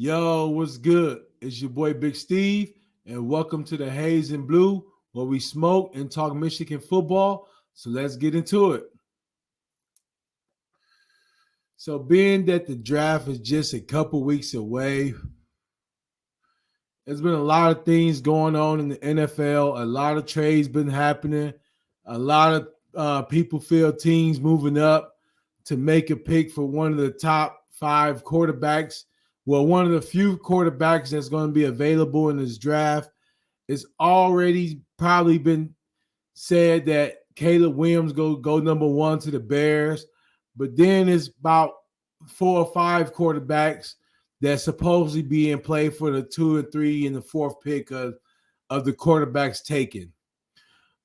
Yo, what's good? It's your boy Big Steve, and welcome to the Haze and Blue, where we smoke and talk Michigan football. So let's get into it. So, being that the draft is just a couple weeks away, there's been a lot of things going on in the NFL. A lot of trades been happening. A lot of people feel teams moving up to make a pick for one of the top five quarterbacks. Well, one of the few quarterbacks that's going to be available in this draft. It's already probably been said that Caleb Williams go number one to the Bears, but then it's about 4 or 5 quarterbacks that supposedly be in play for the 2 and 3 and the fourth pick of the quarterbacks taken.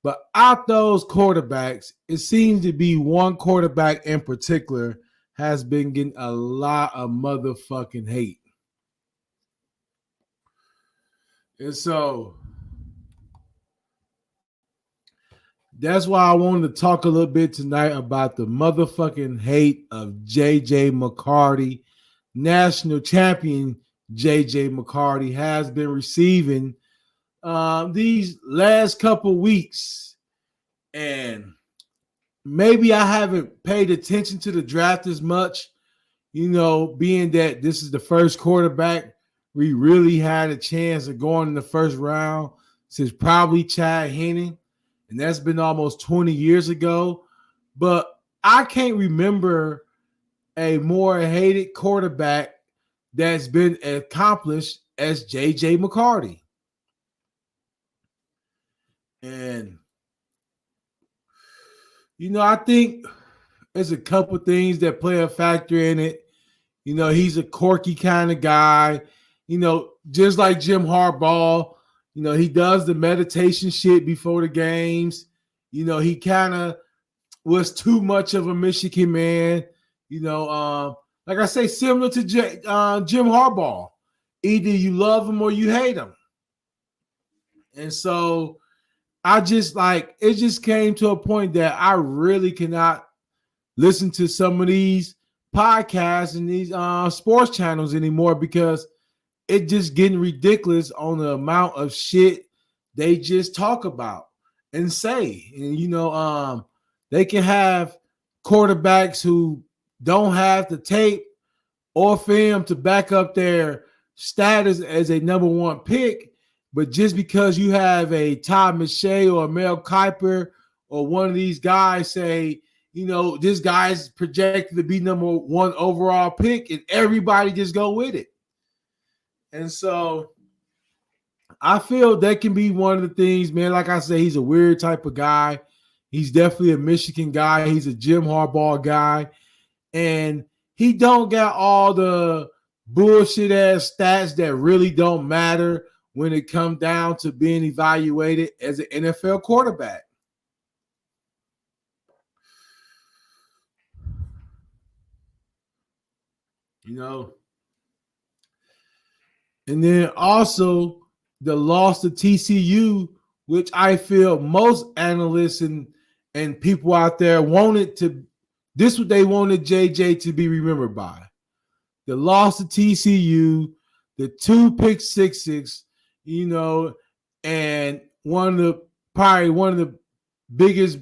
But out those quarterbacks, it seems to be one quarterback in particular has been getting a lot of motherfucking hate. And so that's why I wanted to talk a little bit tonight about the motherfucking hate of J.J McCARThy. National champion J.J McCARThy has been receiving these last couple weeks. And maybe I haven't paid attention to the draft as much, being that this is the first quarterback we really had a chance of going in the first round since probably Chad Henne. And that's been almost 20 years ago. But I can't remember a more hated quarterback that's been accomplished as J.J. McCarthy. And, I think there's a couple things that play a factor in it. He's a quirky kind of guy. Just like Jim Harbaugh, he does the meditation shit before the games. He kind of was too much of a Michigan man. Like I say, similar to Jim Harbaugh. Either you love him or you hate him. And so it just came to a point that I really cannot listen to some of these podcasts and these sports channels anymore because it just getting ridiculous on the amount of shit they just talk about and say. And, they can have quarterbacks who don't have the tape or film to back up their status as a number one pick. But just because you have a Todd McShay or a Mel Kiper or one of these guys say, this guy's projected to be number one overall pick, and everybody just go with it. And so I feel that can be one of the things, man. Like I say, he's a weird type of guy. He's definitely a Michigan guy. He's a Jim Harbaugh guy. And he don't got all the bullshit ass stats that really don't matter when it comes down to being evaluated as an NFL quarterback. And then also the loss to TCU, which I feel most analysts and people out there this what they wanted JJ to be remembered by. The loss to TCU, the 2 pick sixes, and one of the biggest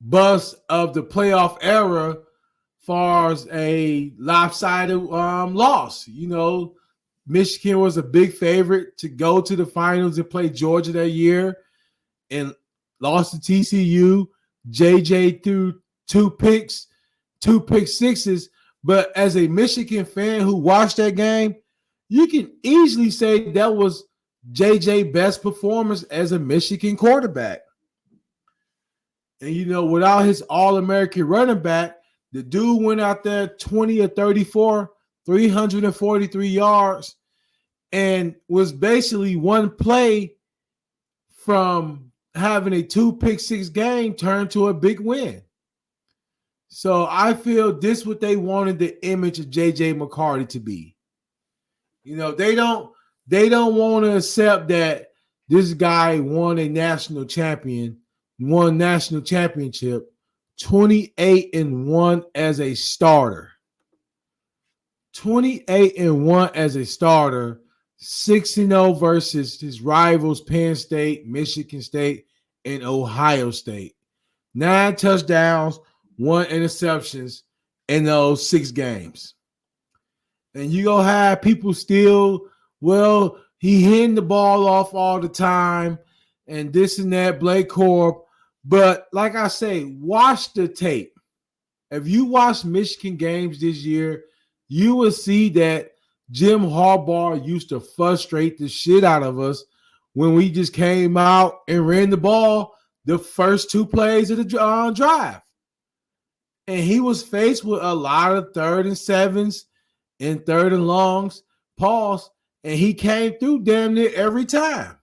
busts of the playoff era far as a lopsided loss. Michigan was a big favorite to go to the finals and play Georgia that year and lost to TCU. JJ threw 2 pick sixes. But as a Michigan fan who watched that game, you can easily say that was JJ's best performance as a Michigan quarterback. And, without his All-American running back, the dude went out there 20 or 34, 343 yards, and was basically one play from having a 2 pick six game turn to a big win. So I feel this what they wanted the image of J.J. McCarthy to be. They don't want to accept that this guy won national championship, 28-1 as a starter. 28-1 as a starter, 6-0 versus his rivals Penn State, Michigan State, and Ohio State. 9 touchdowns, 1 interceptions in those 6 games. And you gonna have people still, well, he hitting the ball off all the time and this and that, Blake Corp. But like I say, watch the tape. If you watch Michigan games this year, you will see that Jim Harbaugh used to frustrate the shit out of us when we just came out and ran the ball the first 2 plays of the drive. And he was faced with a lot of 3rd and 7s and 3rd and longs, pause, and he came through damn near every time.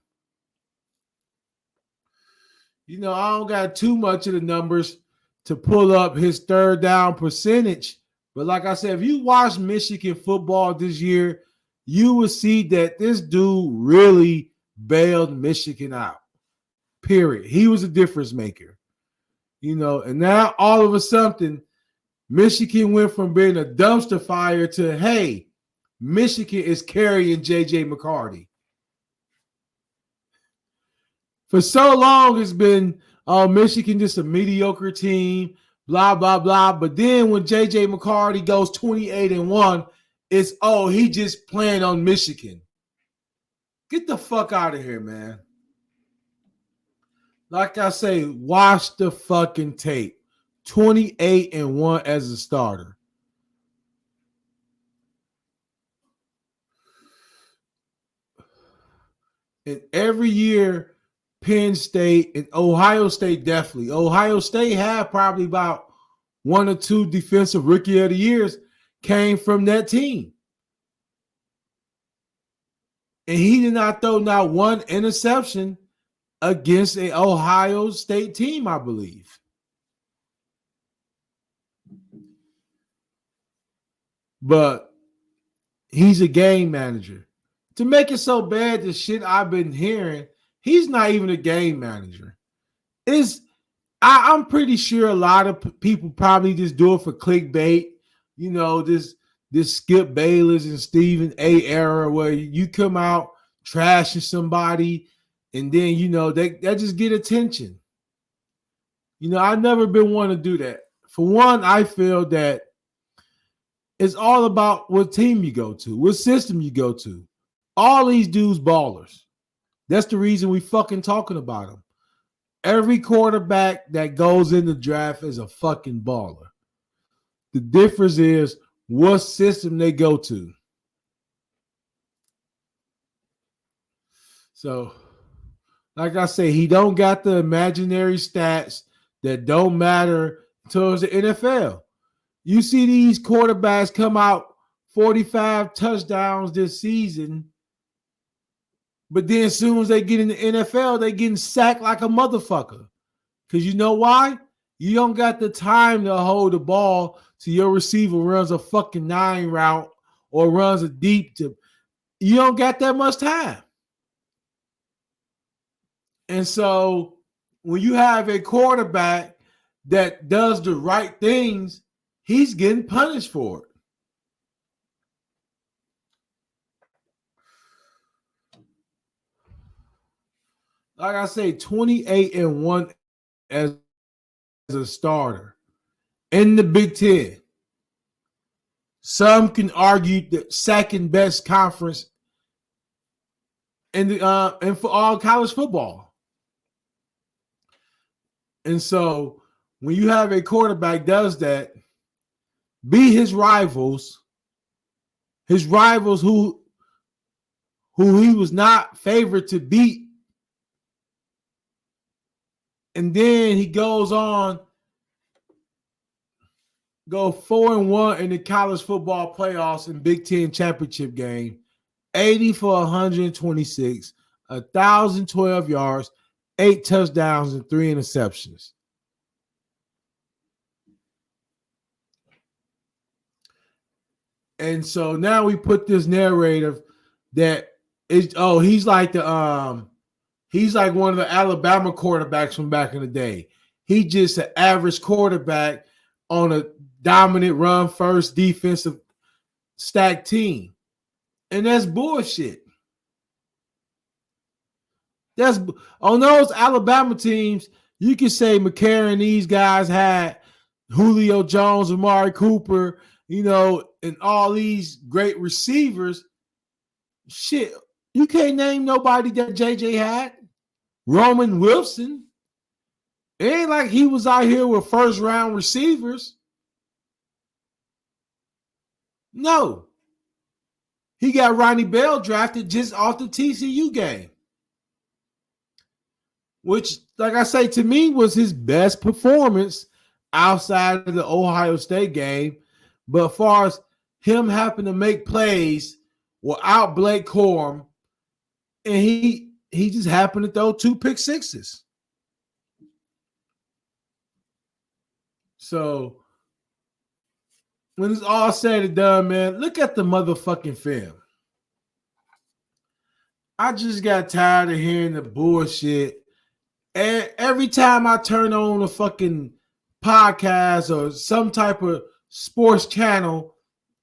You know, I don't got too much of the numbers to pull up his 3rd down percentage. But like I said, if you watch Michigan football this year, you will see that this dude really bailed Michigan out. Period. He was a difference maker. You know, and now all of a sudden, Michigan went from being a dumpster fire to, hey, Michigan is carrying J.J. McCARTHY. For so long, it's been Michigan just a mediocre team, blah, blah, blah. But then when J.J. McCarthy goes 28-1, it's, oh, he just playing on Michigan. Get the fuck out of here, man. Like I say, watch the fucking tape. 28-1 as a starter. And every year, Penn State and Ohio State definitely. Ohio State had probably about 1 or 2 defensive rookie of the years came from that team. And he did not throw not 1 interception against an Ohio State team, I believe. But he's a game manager. To make it so bad, the shit I've been hearing, he's not even a game manager. I'm pretty sure a lot of people probably just do it for clickbait. You know, this Skip Bayless and Stephen A. era where you come out trashing somebody and then, you know, they just get attention. You know, I've never been one to do that. For one, I feel that it's all about what team you go to, what system you go to. All these dudes ballers. That's the reason we fucking talking about them. Every quarterback that goes in the draft is a fucking baller. The difference is what system they go to. So, like I say, he don't got the imaginary stats that don't matter towards the NFL. You see these quarterbacks come out 45 touchdowns this season, but then as soon as they get in the NFL, they getting sacked like a motherfucker. Because you know why? You don't got the time to hold the ball till your receiver runs a fucking 9 route or runs a deep to. You don't got that much time. And so when you have a quarterback that does the right things, he's getting punished for it. Like I say, 28-1 as a starter in the Big Ten. Some can argue the second best conference in the and for all college football. And so when you have a quarterback does that, beat his rivals who he was not favored to beat, and then he goes on, go 4-1 in the college football playoffs and Big Ten championship game, 80 for 126, 1,012 yards, 8 touchdowns, and 3 interceptions. And so now we put this narrative that is, oh, he's like one of the Alabama quarterbacks from back in the day. He just an average quarterback on a dominant run first defensive stacked team. And that's bullshit. That's on those Alabama teams, you can say McCarron, these guys had Julio Jones, Amari Cooper, and all these great receivers. Shit, you can't name nobody that JJ had. Roman Wilson. It ain't like he was out here with first round receivers. No. He got Ronnie Bell drafted just off the TCU game. Which, like I say, to me was his best performance outside of the Ohio State game. But as far as him having to make plays without Blake Corum, and he just happened to throw 2 pick sixes. So when it's all said and done, man, look at the motherfucking film. I just got tired of hearing the bullshit. And every time I turn on a fucking podcast or some type of sports channel,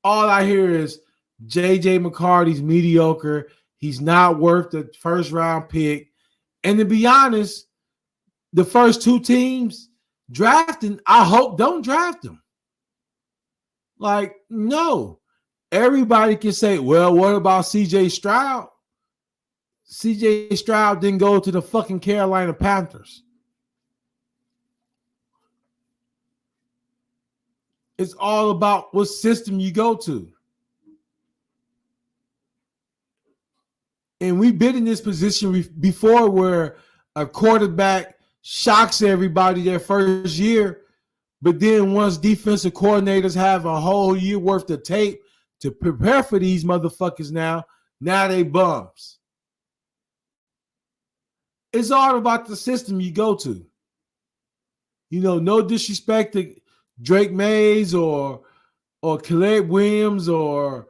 all I hear is J.J McCARTHY's mediocre. He's not worth the first round pick. And to be honest, the first 2 teams drafting, I hope don't draft him. Like, no. Everybody can say, well, what about C.J. Stroud? C.J. Stroud didn't go to the fucking Carolina Panthers. It's all about what system you go to. And we've been in this position before where a quarterback shocks everybody their first year, but then once defensive coordinators have a whole year worth of tape to prepare for these motherfuckers now they bums. It's all about the system you go to. No disrespect to Drake Mays or Caleb Williams or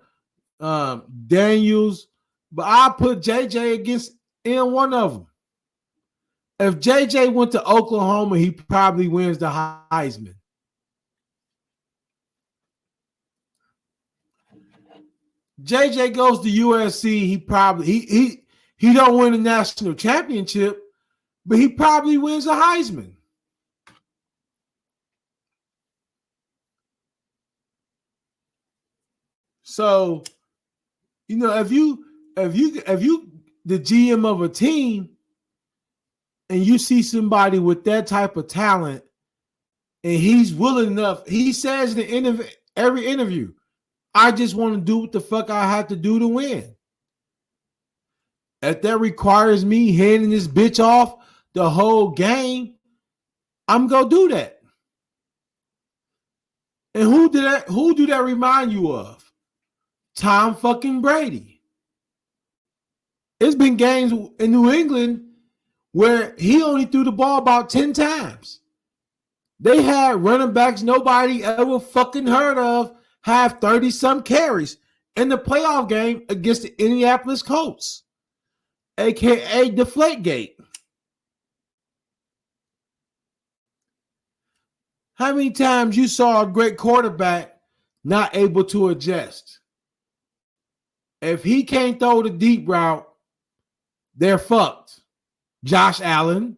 Daniels, but I put JJ against in one of them. If JJ went to Oklahoma, he probably wins the Heisman. JJ goes to USC, he probably he don't win a national championship, but he probably wins a Heisman. So, if you the GM of a team and you see somebody with that type of talent and he's willing enough, he says in every interview, I just want to do what the fuck I have to do to win. If that requires me handing this bitch off the whole game, I'm gonna do that. And who do that remind you of? Tom fucking Brady. It's been games in New England where he only threw the ball about 10 times. They had running backs nobody ever fucking heard of have 30-some carries in the playoff game against the Indianapolis Colts, a.k.a. Deflategate. How many times you saw a great quarterback not able to adjust? If he can't throw the deep route, they're fucked. Josh Allen.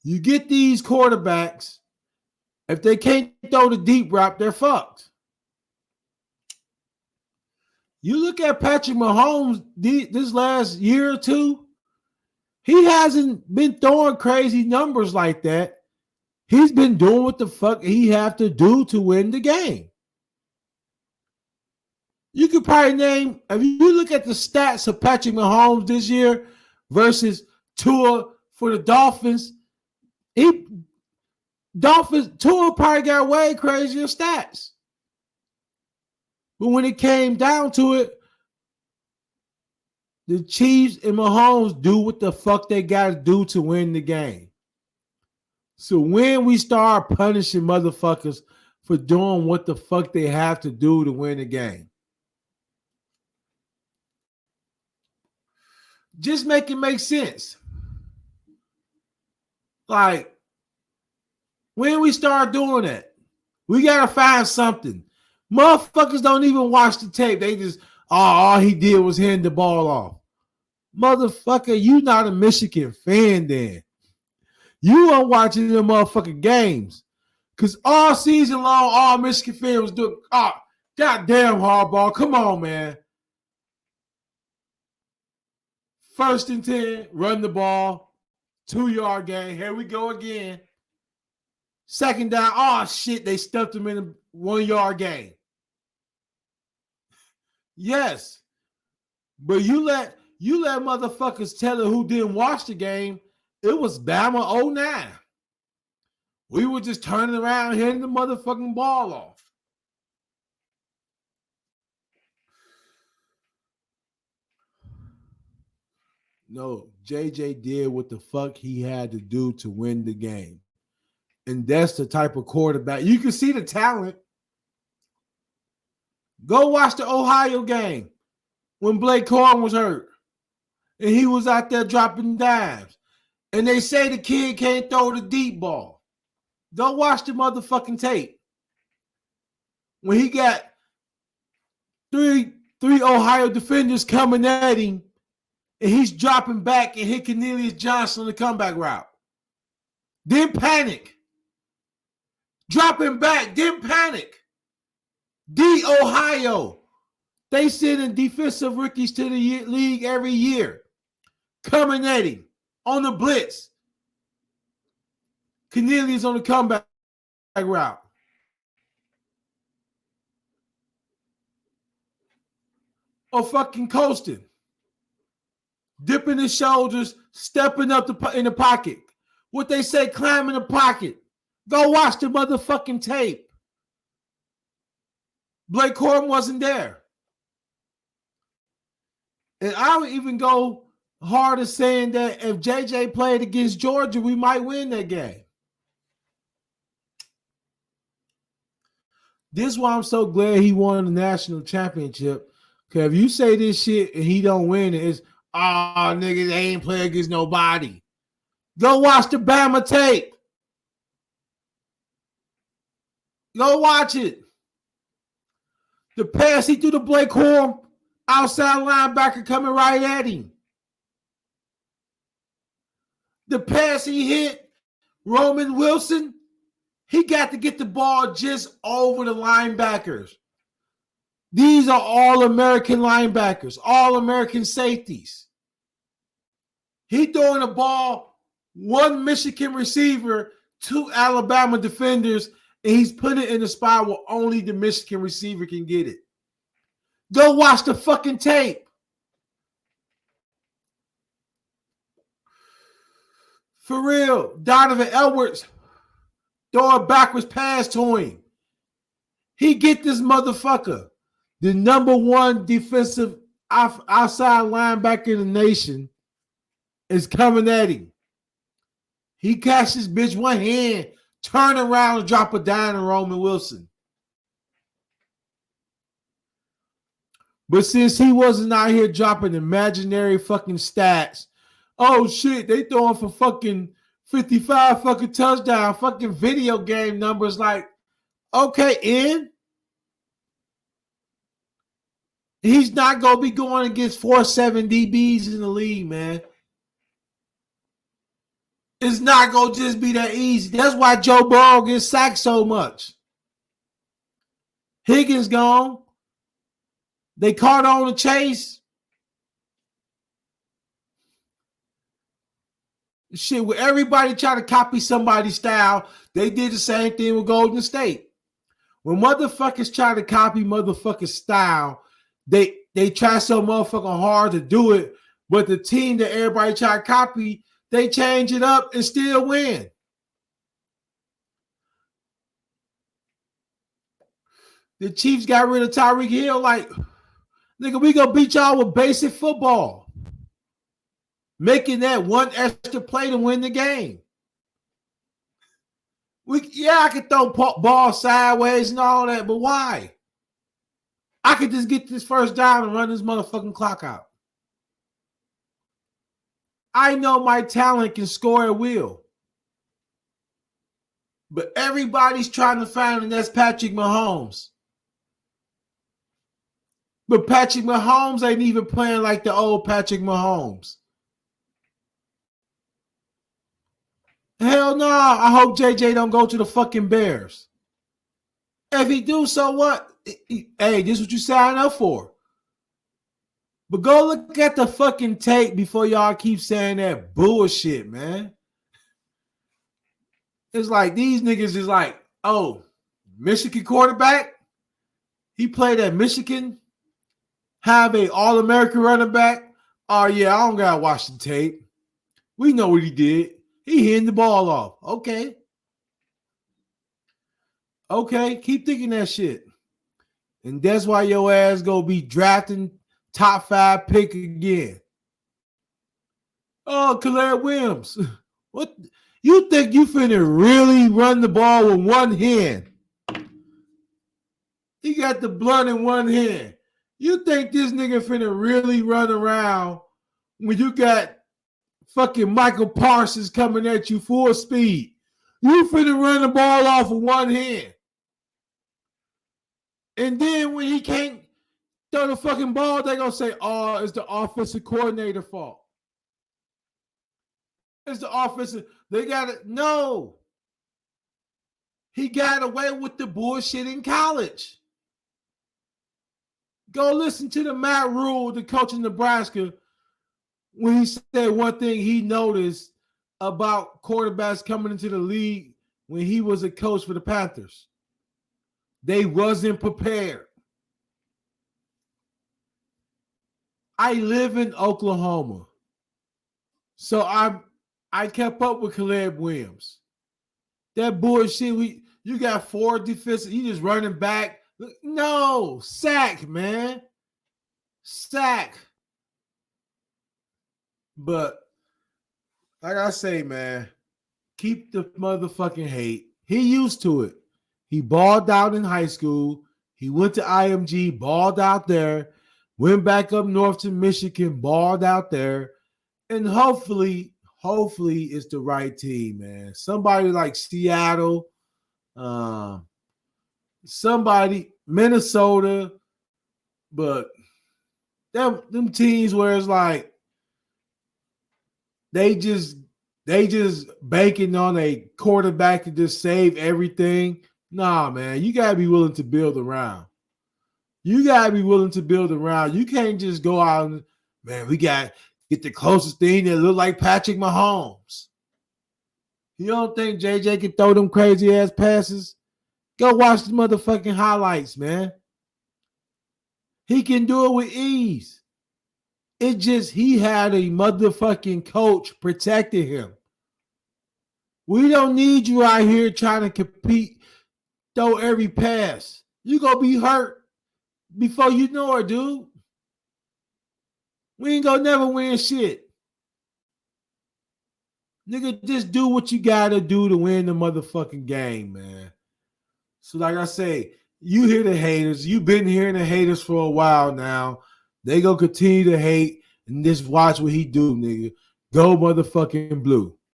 You get these quarterbacks, if they can't throw the deep route, they're fucked. You look at Patrick Mahomes this last year or two, he hasn't been throwing crazy numbers like that. He's been doing what the fuck he have to do to win the game. You could probably name, if you look at the stats of Patrick Mahomes this year versus Tua for the Dolphins, Tua probably got way crazier stats. But when it came down to it, the Chiefs and Mahomes do what the fuck they got to do to win the game. So when we start punishing motherfuckers for doing what the fuck they have to do to win the game, just make it make sense. Like, when we start doing that, we got to find something. Motherfuckers don't even watch the tape. They just, all he did was hand the ball off. Motherfucker, you not a Michigan fan then. You are watching the motherfucking games. Because all season long, all Michigan fans was doing, goddamn Harbaugh, come on, man. 1st and 10, run the ball, 2-yard gain. Here we go again. 2nd down, oh shit, they stuffed him in a 1-yard gain. Yes. But you let motherfuckers tell it who didn't watch the game. It was Bama 09. We were just turning around, hitting the motherfucking ball off. No, J.J. did what the fuck he had to do to win the game. And that's the type of quarterback. You can see the talent. Go watch the Ohio game when Blake Corum was hurt. And he was out there dropping dimes. And they say the kid can't throw the deep ball. Go watch the motherfucking tape. When he got three Ohio defenders coming at him, and he's dropping back and hit Cornelius Johnson on the comeback route. Didn't panic. Dropping back, didn't panic. Ohio. They sending defensive rookies to the league every year. Coming at him on the blitz. Cornelius on the comeback route. Or fucking coasting. Dipping his shoulders, stepping up in the pocket. What they say, climbing the pocket. Go watch the motherfucking tape. Blake Corum wasn't there. And I would even go harder saying that if J.J. played against Georgia, we might win that game. This is why I'm so glad he won the national championship. Because if you say this shit and he don't win it, it's, nigga, they ain't play against nobody. Go watch the Bama tape. Go watch it. The pass he threw to Blake Corum, outside linebacker coming right at him. The pass he hit Roman Wilson, he got to get the ball just over the linebackers. These are all-American linebackers, all-American safeties. He throwing the ball, one Michigan receiver, 2 Alabama defenders, and he's putting it in a spot where only the Michigan receiver can get it. Go watch the fucking tape. For real, Donovan Edwards throw a backwards pass to him. He get this motherfucker. The number 1 defensive outside linebacker in the nation is coming at him. He catches bitch one hand, turn around and drop a dime to Roman Wilson. But since he wasn't out here dropping imaginary fucking stats, oh shit, they throwing for fucking 55 fucking touchdown, fucking video game numbers like, okay, in. He's not going to be going against 4-7 DBs in the league, man. It's not going to just be that easy. That's why Joe Burrow gets sacked so much. Higgins gone. They caught on the chase. Shit, with everybody trying to copy somebody's style, they did the same thing with Golden State. When motherfuckers try to copy motherfuckers' style, they try so motherfucking hard to do it, but the team that everybody try to copy, they change it up and still win. The Chiefs got rid of Tyreek Hill like, nigga, we gonna beat y'all with basic football. Making that one extra play to win the game. I could throw ball sideways and all that, but why? I could just get this first down and run this motherfucking clock out. I know my talent can score at will. But everybody's trying to find the next Patrick Mahomes. But Patrick Mahomes ain't even playing like the old Patrick Mahomes. Hell no. I hope JJ don't go to the fucking Bears. If he do, so what? Hey, this is what you signed up for. But go look at the fucking tape before y'all keep saying that bullshit, man. It's like these niggas is like, oh, Michigan quarterback? He played at Michigan? Have a All-American running back? Oh, yeah, I don't got to watch the tape. We know what he did. He hitting the ball off. Okay. Okay, keep thinking that shit. And that's why your ass gonna be drafting top 5 pick again. Oh, Caleb Williams. What? You think you finna really run the ball with one hand? He got the blunt in one hand. You think this nigga finna really run around when you got fucking Michael Parsons coming at you full speed? You finna run the ball off with one hand. And then when he can't throw the fucking ball, they gonna say, oh, it's the offensive coordinator fault. It's the offensive. They got it. No. He got away with the bullshit in college. Go listen to the Matt Rule, the coach in Nebraska, when he said one thing he noticed about quarterbacks coming into the league when he was a coach for the Panthers. They wasn't prepared. I live in Oklahoma. So I kept up with Caleb Williams. That bullshit, you got 4 defensive, you just running back. No, sack, man. Sack. But like I say, man, keep the motherfucking hate. He used to it. He balled out in high school. He went to IMG, balled out there, went back up north to Michigan, balled out there. And hopefully it's the right team, man. Somebody like Seattle, somebody, Minnesota, but them teams where it's like they just banking on a quarterback to just save everything. Nah, man, you gotta be willing to build around. You gotta be willing to build around. You can't just go out and, man, we got to get the closest thing that look like Patrick Mahomes. You don't think JJ can throw them crazy ass passes? Go watch the motherfucking highlights, man. He can do it with ease. It just he had a motherfucking coach protecting him. We don't need you out here trying to compete, throw every pass. You gonna be hurt before you know it, dude. We ain't gonna never win shit. Nigga, just do what you gotta do to win the motherfucking game, man. So like I say, you hear the haters. You've been hearing the haters for a while now. They gonna continue to hate and just watch what he do, nigga. Go motherfucking blue.